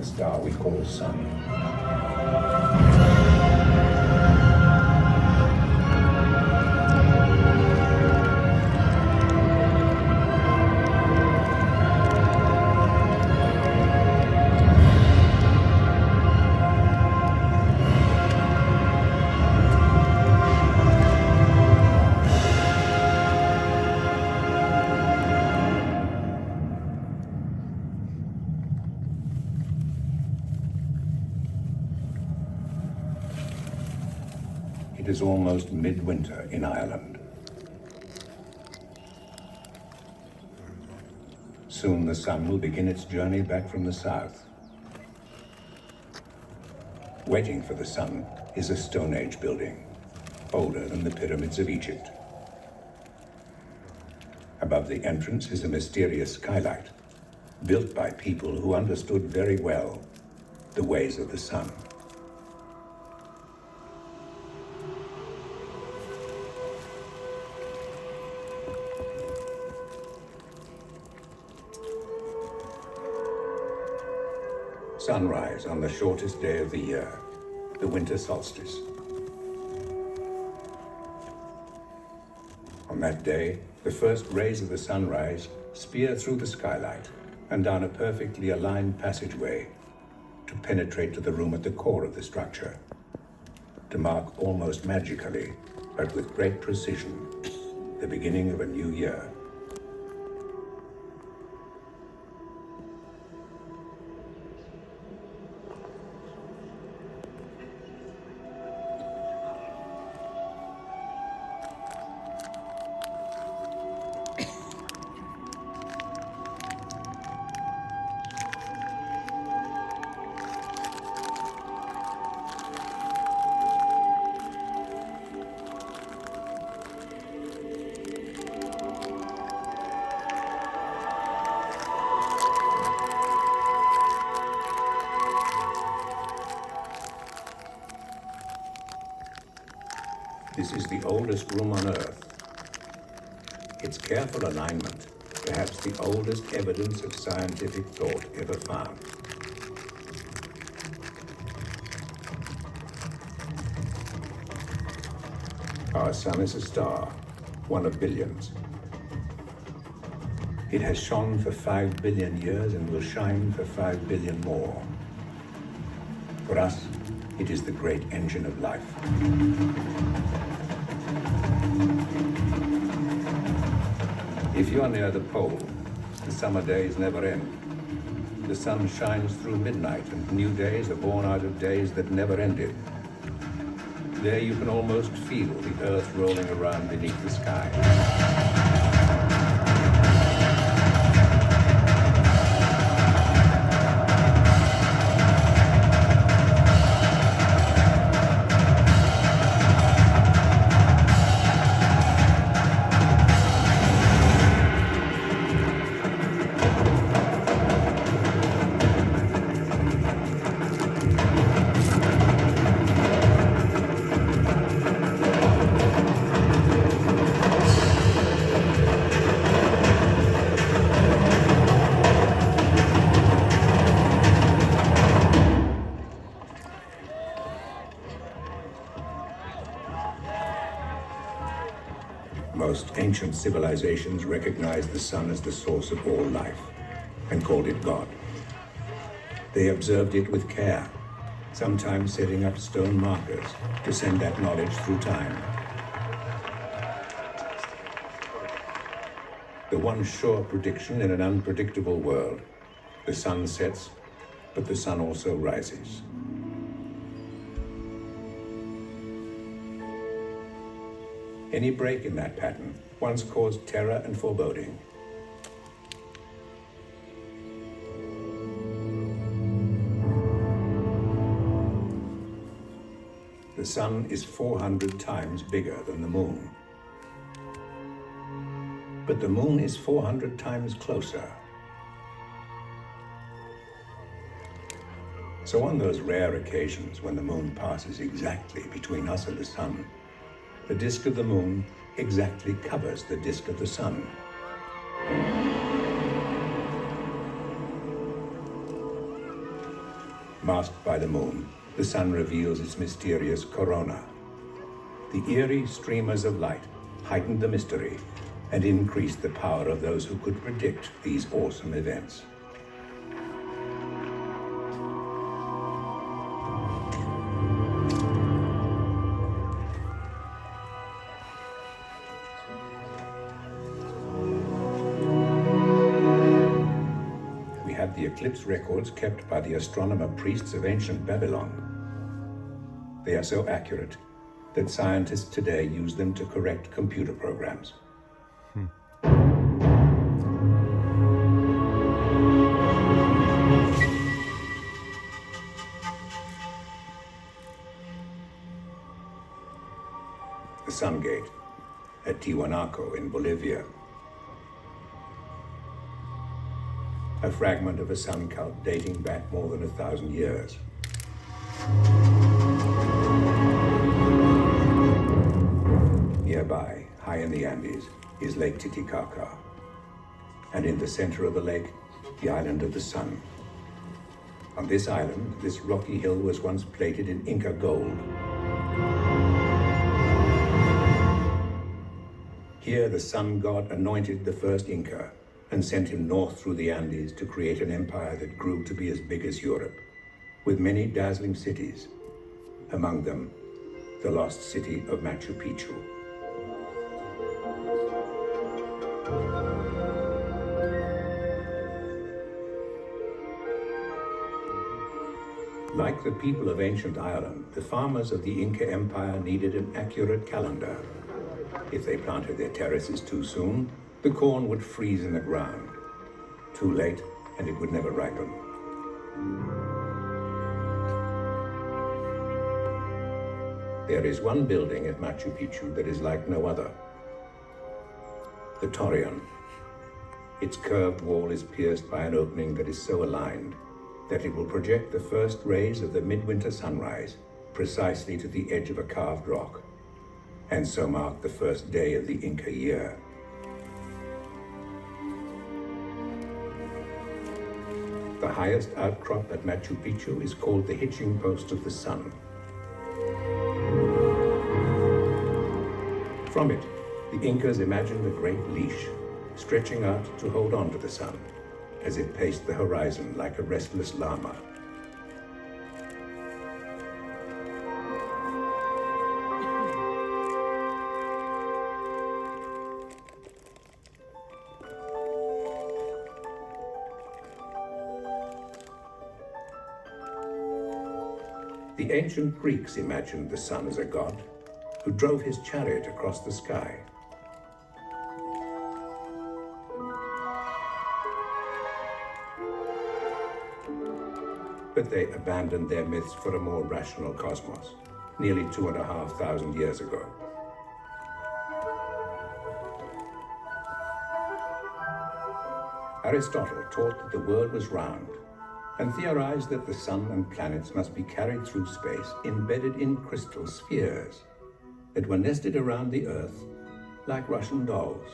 the star we call Sun. It is almost midwinter in Ireland. Soon the sun will begin its journey back from the south. Waiting for the sun is a Stone Age building, older than the pyramids of Egypt. Above the entrance is a mysterious skylight, built by people who understood very well the ways of the sun. Sunrise on the shortest day of the year, the winter solstice. On that day, the first rays of the sunrise spear through the skylight and down a perfectly aligned passageway to penetrate to the room at the core of the structure, to mark almost magically, but with great precision, the beginning of a new year. This is the oldest room on Earth. Its careful alignment, perhaps the oldest evidence of scientific thought ever found. Our sun is a star, one of billions. It has shone for 5 billion years and will shine for 5 billion more. For us, it is the great engine of life. If you are near the pole, the summer days never end. The sun shines through midnight and new days are born out of days that never ended. There you can almost feel the earth rolling around beneath the sky. Most ancient civilizations recognized the sun as the source of all life and called it God. They observed it with care, sometimes setting up stone markers to send that knowledge through time. The one sure prediction in an unpredictable world: the sun sets, but the sun also rises. Any break in that pattern once caused terror and foreboding. The sun is 400 times bigger than the moon. But the moon is 400 times closer. So on those rare occasions when the moon passes exactly between us and the sun, the disk of the moon exactly covers the disk of the sun. Masked by the moon, the sun reveals its mysterious corona. The eerie streamers of light heightened the mystery and increased the power of those who could predict these awesome events. We have the eclipse records kept by the astronomer priests of ancient Babylon. They are so accurate that scientists today use them to correct computer programs. The Sun Gate at Tiwanaku in Bolivia. A fragment of a sun cult dating back more than 1,000 years. Nearby, high in the Andes, is Lake Titicaca. And in the center of the lake, the island of the sun. On this island, this rocky hill was once plated in Inca gold. Here, the sun god anointed the first Inca and sent him north through the Andes to create an empire that grew to be as big as Europe, with many dazzling cities, among them the lost city of Machu Picchu. Like the people of ancient Ireland, the farmers of the Inca Empire needed an accurate calendar. If they planted their terraces too soon, the corn would freeze in the ground. Too late, and it would never ripen. There is one building at Machu Picchu that is like no other. The Torreon. Its curved wall is pierced by an opening that is so aligned that it will project the first rays of the midwinter sunrise precisely to the edge of a carved rock, and so mark the first day of the Inca year. The highest outcrop at Machu Picchu is called the Hitching Post of the Sun. From it, the Incas imagined a great leash stretching out to hold on to the sun as it paced the horizon like a restless llama. The ancient Greeks imagined the sun as a god who drove his chariot across the sky. But they abandoned their myths for a more rational cosmos, nearly 2,500 years ago. Aristotle taught that the world was round, and theorized that the sun and planets must be carried through space embedded in crystal spheres that were nested around the Earth like Russian dolls.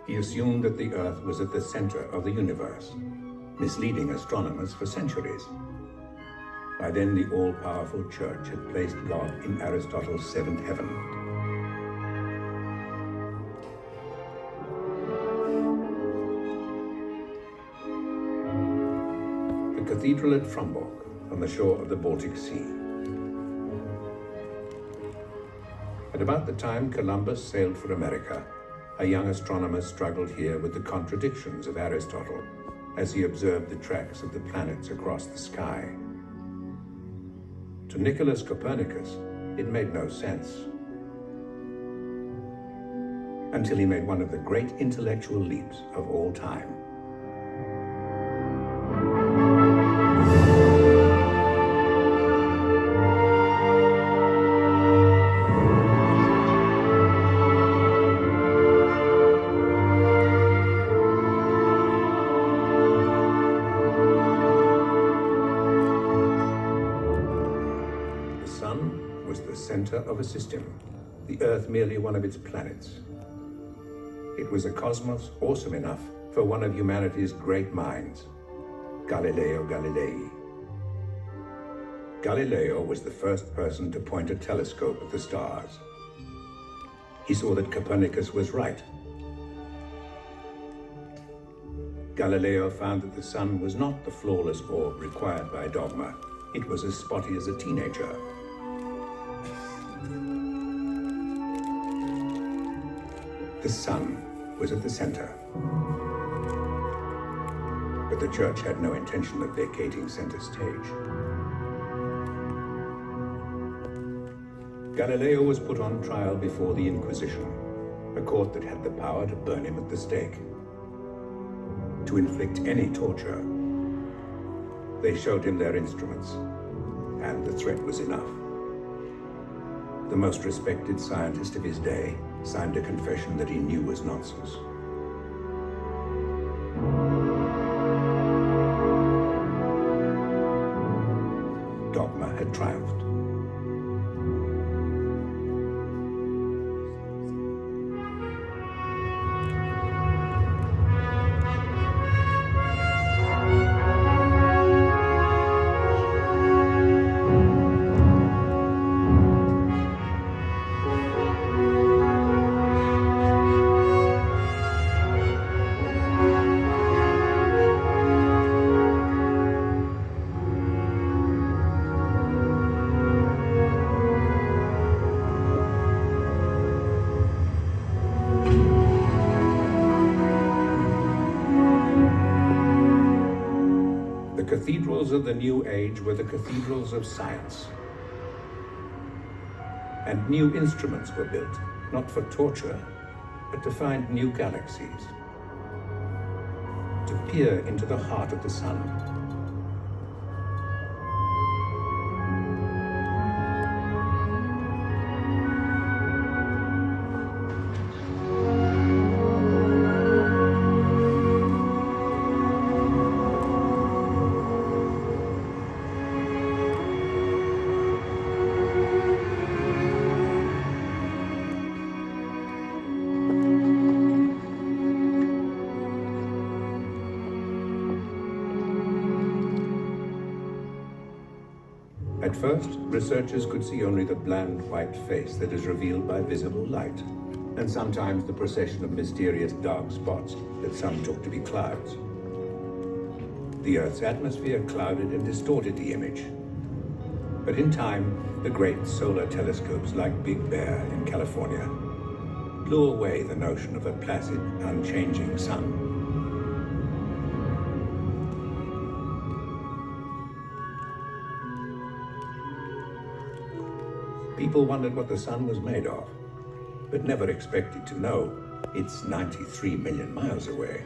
He assumed that the Earth was at the center of the universe, misleading astronomers for centuries. By then, the all-powerful Church had placed God in Aristotle's seventh heaven. The cathedral at Fromborg, on the shore of the Baltic Sea. At about the time Columbus sailed for America, a young astronomer struggled here with the contradictions of Aristotle as he observed the tracks of the planets across the sky. To Nicholas Copernicus, it made no sense, until he made one of the great intellectual leaps of all time. Of a system, the Earth merely one of its planets. It was a cosmos awesome enough for one of humanity's great minds Galileo Galilei. Galileo was the first person to point a telescope at the stars. He saw that Copernicus was right. Galileo found that the sun was not the flawless orb required by dogma. It was as spotty as a teenager. The sun was at the center. But the church had no intention of vacating center stage. Galileo was put on trial before the Inquisition, a court that had the power to burn him at the stake, to inflict any torture. They showed him their instruments, and the threat was enough. The most respected scientist of his day signed a confession that he knew was nonsense. Dogma had triumphed. The cathedrals of the New Age were the cathedrals of science. And new instruments were built, not for torture, but to find new galaxies, to peer into the heart of the sun. At first, researchers could see only the bland white face that is revealed by visible light, and sometimes the procession of mysterious dark spots that some took to be clouds. The Earth's atmosphere clouded and distorted the image. But in time, the great solar telescopes like Big Bear in California blew away the notion of a placid, unchanging sun. People wondered what the sun was made of, but never expected to know it's 93 million miles away.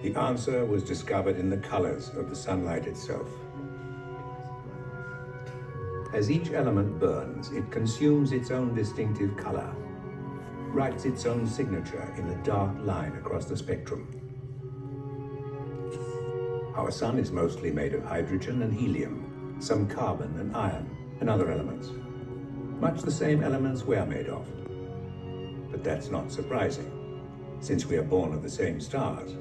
The answer was discovered in the colors of the sunlight itself. As each element burns, it consumes its own distinctive color, writes its own signature in a dark line across the spectrum. Our sun is mostly made of hydrogen and helium, some carbon and iron and other elements. Much the same elements we're made of. But that's not surprising, since we are born of the same stars.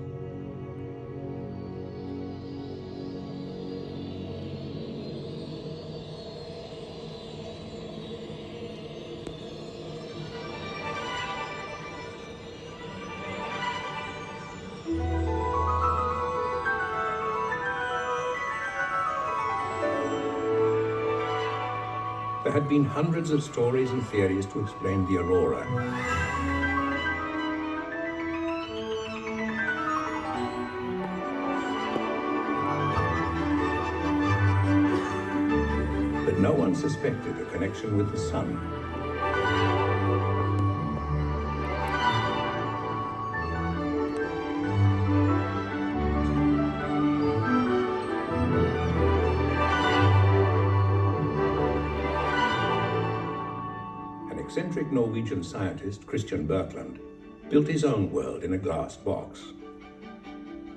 There had been hundreds of stories and theories to explain the aurora. But no one suspected a connection with the sun. Eccentric Norwegian scientist Christian Birkeland built his own world in a glass box,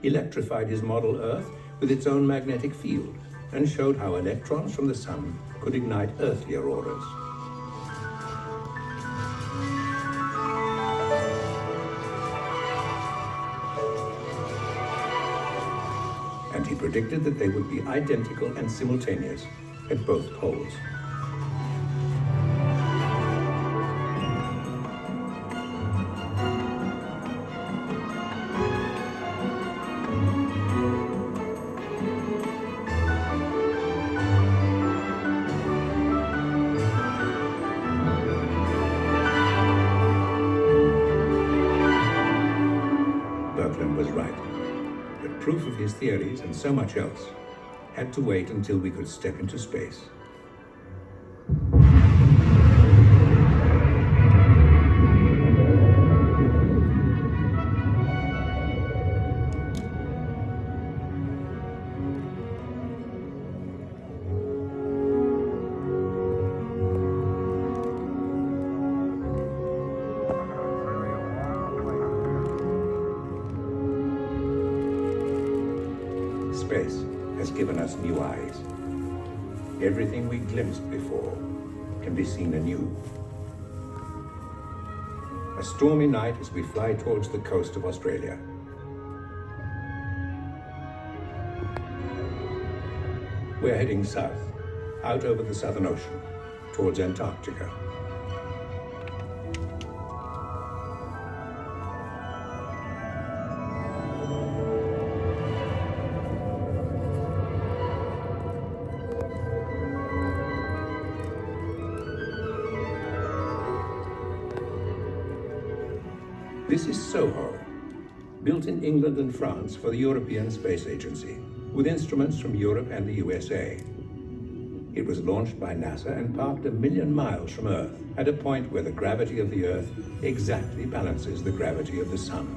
electrified his model Earth with its own magnetic field, and showed how electrons from the sun could ignite earthly auroras. and he predicted that they would be identical and simultaneous at both poles. Was right. But proof of his theories and so much else had to wait until we could step into space. Space has given us new eyes. Everything we glimpsed before can be seen anew. A stormy night as we fly towards the coast of Australia. We're heading south, out over the Southern Ocean, towards Antarctica. This is Soho, built in England and France for the European Space Agency, with instruments from Europe and the USA. It was launched by NASA and parked 1 million miles from Earth, at a point where the gravity of the Earth exactly balances the gravity of the Sun.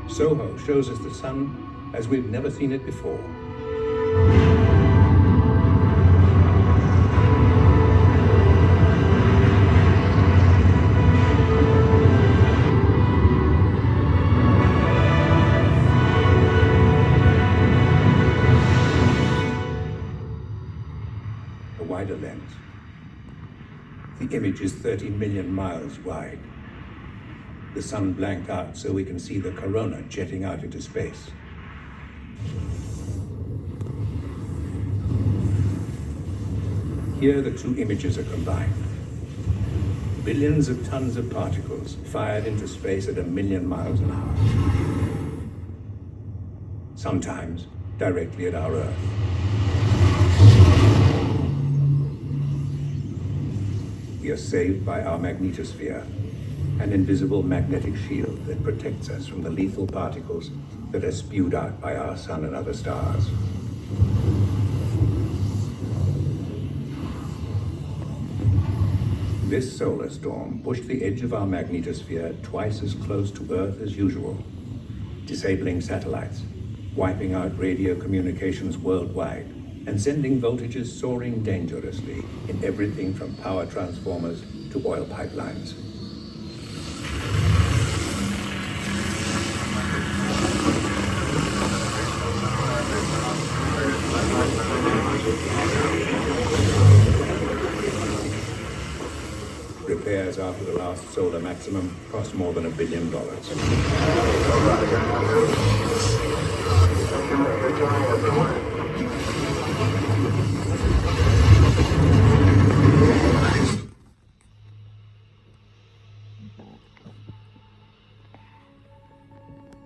Soho shows us the Sun as we've never seen it before. Wider lens. The image is 30 million miles wide. The Sun blanked out so we can see the corona jetting out into space. Here the two images are combined. Billions of tons of particles fired into space at 1 million miles an hour. Sometimes directly at our Earth. We are saved by our magnetosphere, an invisible magnetic shield that protects us from the lethal particles that are spewed out by our Sun and other stars. This solar storm pushed the edge of our magnetosphere twice as close to Earth as usual, disabling satellites, wiping out radio communications worldwide, and sending voltages soaring dangerously in everything from power transformers to oil pipelines. Repairs after the last solar maximum cost more than $1 billion.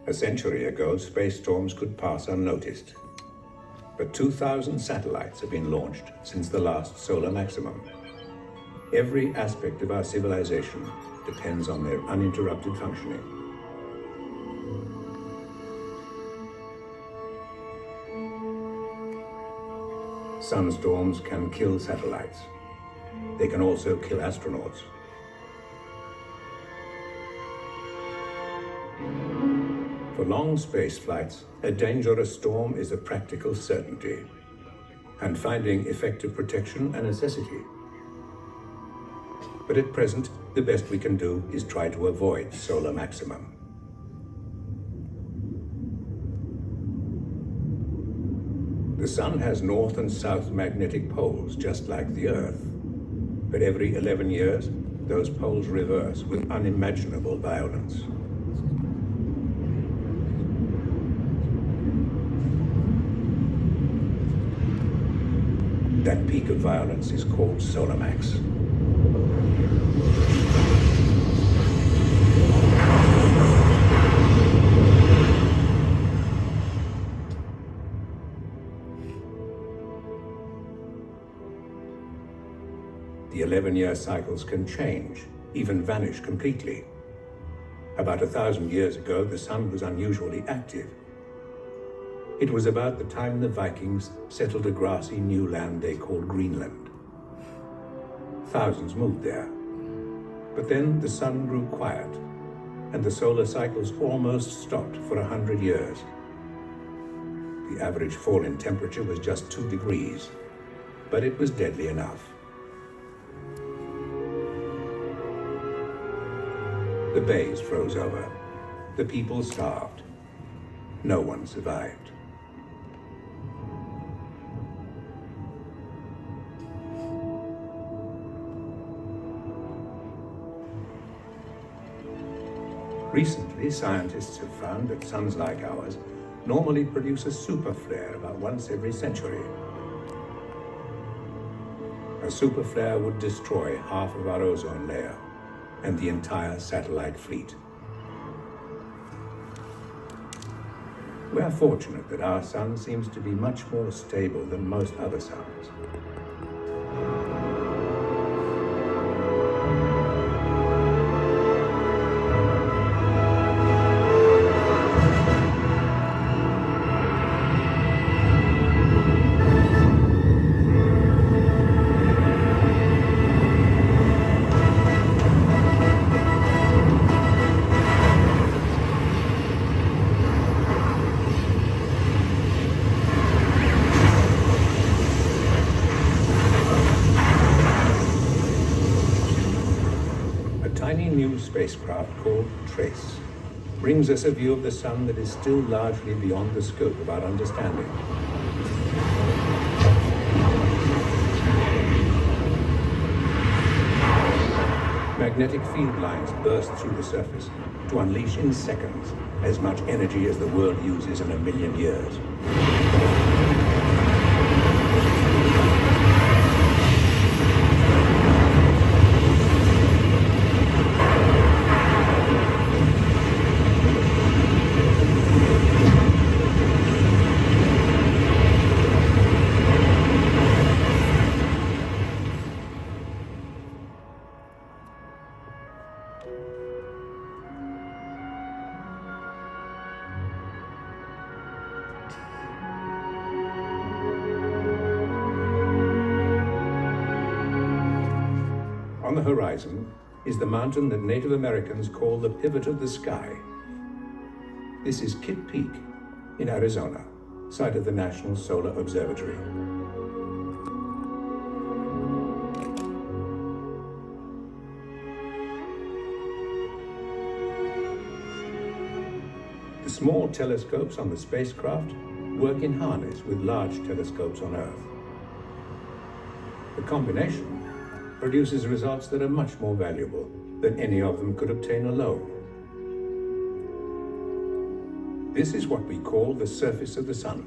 A century ago, space storms could pass unnoticed. But 2,000 satellites have been launched since the last solar maximum. Every aspect of our civilization depends on their uninterrupted functioning. Sunstorms can kill satellites. They can also kill astronauts. For long space flights, a dangerous storm is a practical certainty, and finding effective protection a necessity. But at present, the best we can do is try to avoid solar maximum. The Sun has north and south magnetic poles, just like the Earth. But every 11 years, those poles reverse with unimaginable violence. That peak of violence is called solar max. The 11-year cycles can change, even vanish completely. About 1,000 years ago, the sun was unusually active. It was about the time the Vikings settled a grassy new land they called Greenland. Thousands moved there. But then the sun grew quiet, and the solar cycles almost stopped for 100 years. The average fall in temperature was just 2 degrees, but it was deadly enough. The bays froze over. The people starved. No one survived. Recently, scientists have found that suns like ours normally produce a super flare about once every century. A super flare would destroy half of our ozone layer and the entire satellite fleet. We are fortunate that our sun seems to be much more stable than most other suns. Spacecraft called Trace brings us a view of the sun that is still largely beyond the scope of our understanding. Magnetic field lines burst through the surface to unleash in seconds as much energy as the world uses in 1,000,000 years. On the horizon is the mountain that Native Americans call the pivot of the sky. This is Kitt Peak in Arizona, site of the National Solar Observatory. The small telescopes on the spacecraft work in harness with large telescopes on Earth. The combination produces results that are much more valuable than any of them could obtain alone. This is what we call the surface of the sun,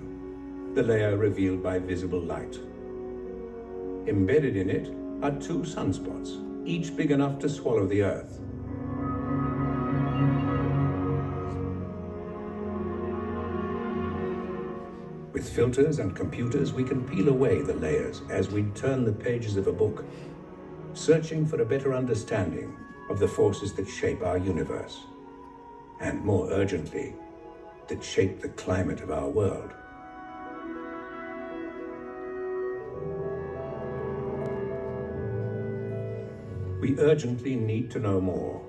the layer revealed by visible light. Embedded in it are 2 sunspots, each big enough to swallow the Earth. With filters and computers, we can peel away the layers as we turn the pages of a book, searching for a better understanding of the forces that shape our universe, and more urgently, that shape the climate of our world. We urgently need to know more.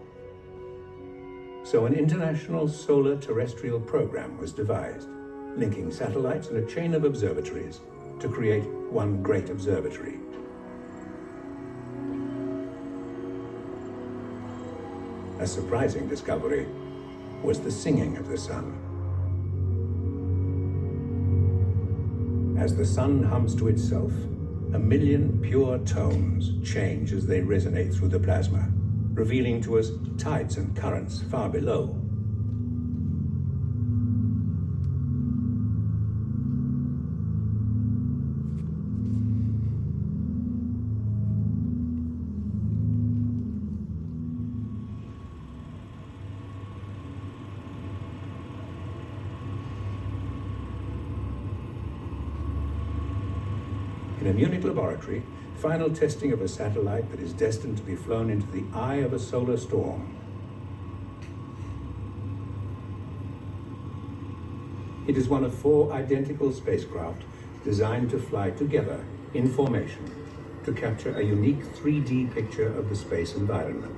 So an international solar terrestrial program was devised, linking satellites and a chain of observatories to create one great observatory. A surprising discovery was the singing of the sun. As the sun hums to itself, 1,000,000 pure tones change as they resonate through the plasma, revealing to us tides and currents far below. a Munich laboratory, final testing of a satellite that is destined to be flown into the eye of a solar storm. It is one of 4 identical spacecraft designed to fly together in formation to capture a unique 3D picture of the space environment.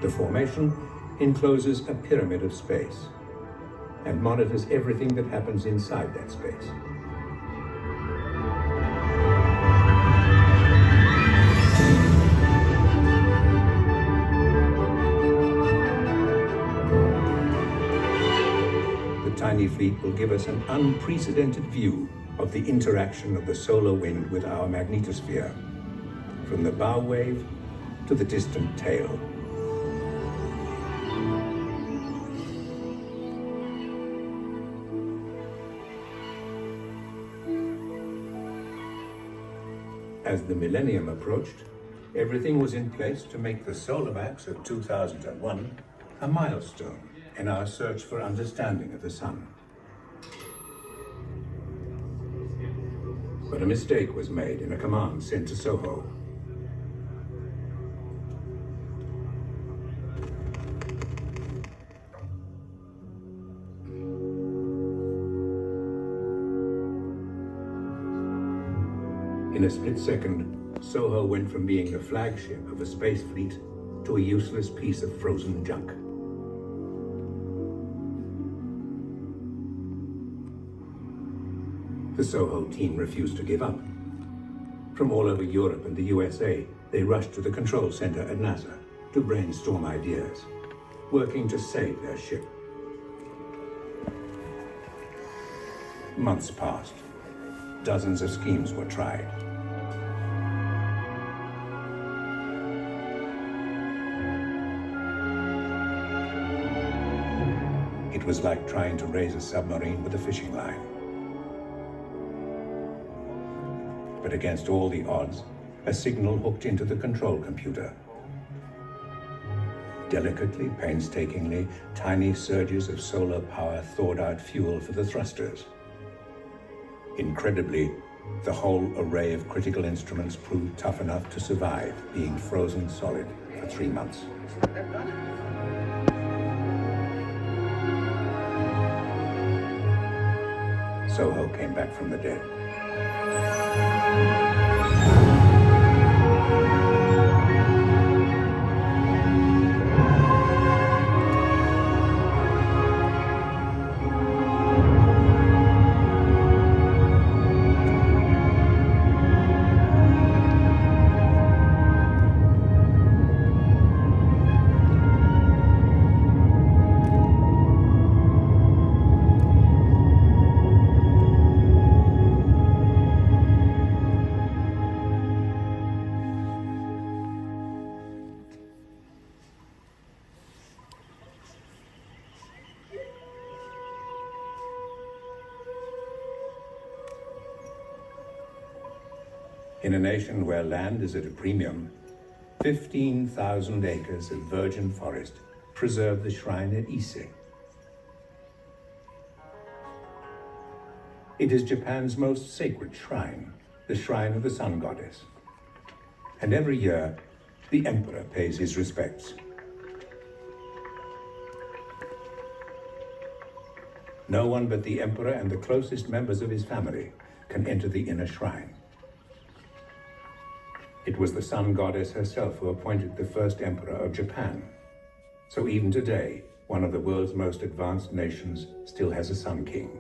The formation encloses a pyramid of space and monitors everything that happens inside that space. The tiny fleet will give us an unprecedented view of the interaction of the solar wind with our magnetosphere, from the bow wave to the distant tail. As the millennium approached, everything was in place to make the solar max of 2001 a milestone in our search for understanding of the sun. But a mistake was made in a command sent to Soho. In a split second, Soho went from being the flagship of a space fleet to a useless piece of frozen junk. The Soho team refused to give up. From all over Europe and the USA, they rushed to the control center at NASA to brainstorm ideas, working to save their ship. Months passed. Dozens of schemes were tried. It was like trying to raise a submarine with a fishing line. But against all the odds, a signal hooked into the control computer. Delicately, painstakingly, tiny surges of solar power thawed out fuel for the thrusters. Incredibly, the whole array of critical instruments proved tough enough to survive being frozen solid for 3 months. Soho came back from the dead. In a nation where land is at a premium, 15,000 acres of virgin forest preserve the shrine at Ise. It is Japan's most sacred shrine, the shrine of the sun goddess. And every year, the emperor pays his respects. No one but the emperor and the closest members of his family can enter the inner shrine. It was the sun goddess herself who appointed the first emperor of Japan. So even today, one of the world's most advanced nations still has a sun king.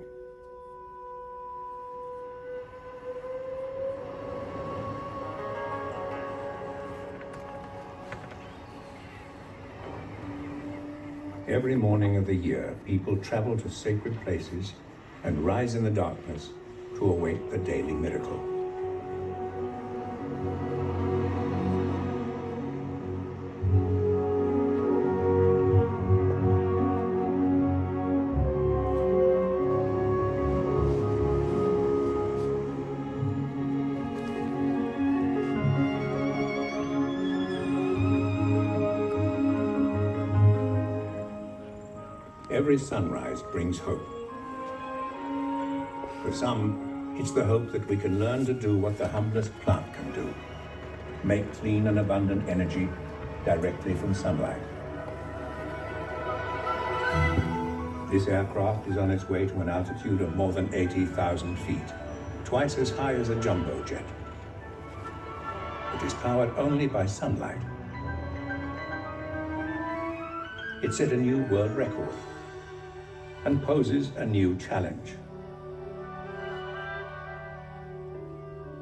Every morning of the year, people travel to sacred places and rise in the darkness to await the daily miracle. Every sunrise brings hope. For some, it's the hope that we can learn to do what the humblest plant can do: make clean and abundant energy directly from sunlight. This aircraft is on its way to an altitude of more than 80,000 feet, twice as high as a jumbo jet. It is powered only by sunlight. It set a new world record and poses a new challenge.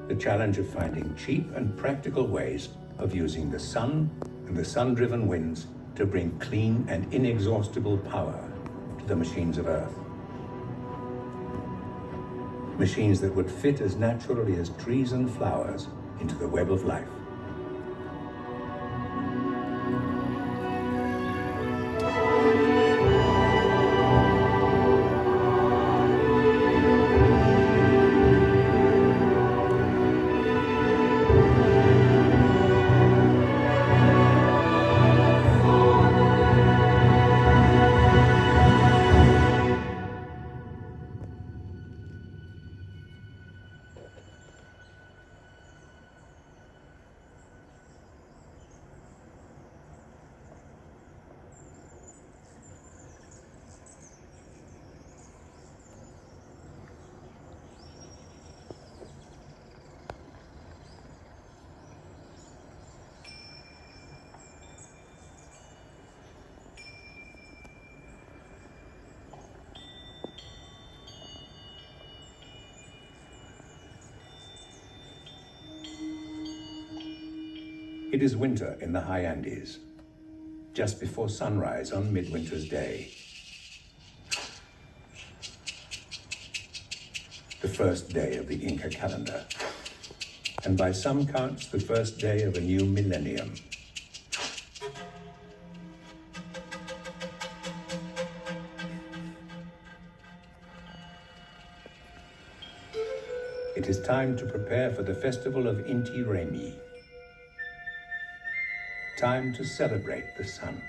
The challenge of finding cheap and practical ways of using the sun and the sun-driven winds to bring clean and inexhaustible power to the machines of Earth. Machines that would fit as naturally as trees and flowers into the web of life. It is winter in the high Andes, just before sunrise on midwinter's day. The first day of the Inca calendar, and by some counts, the first day of a new millennium. It is time to prepare for the festival of Inti Raymi. Time to celebrate the sun.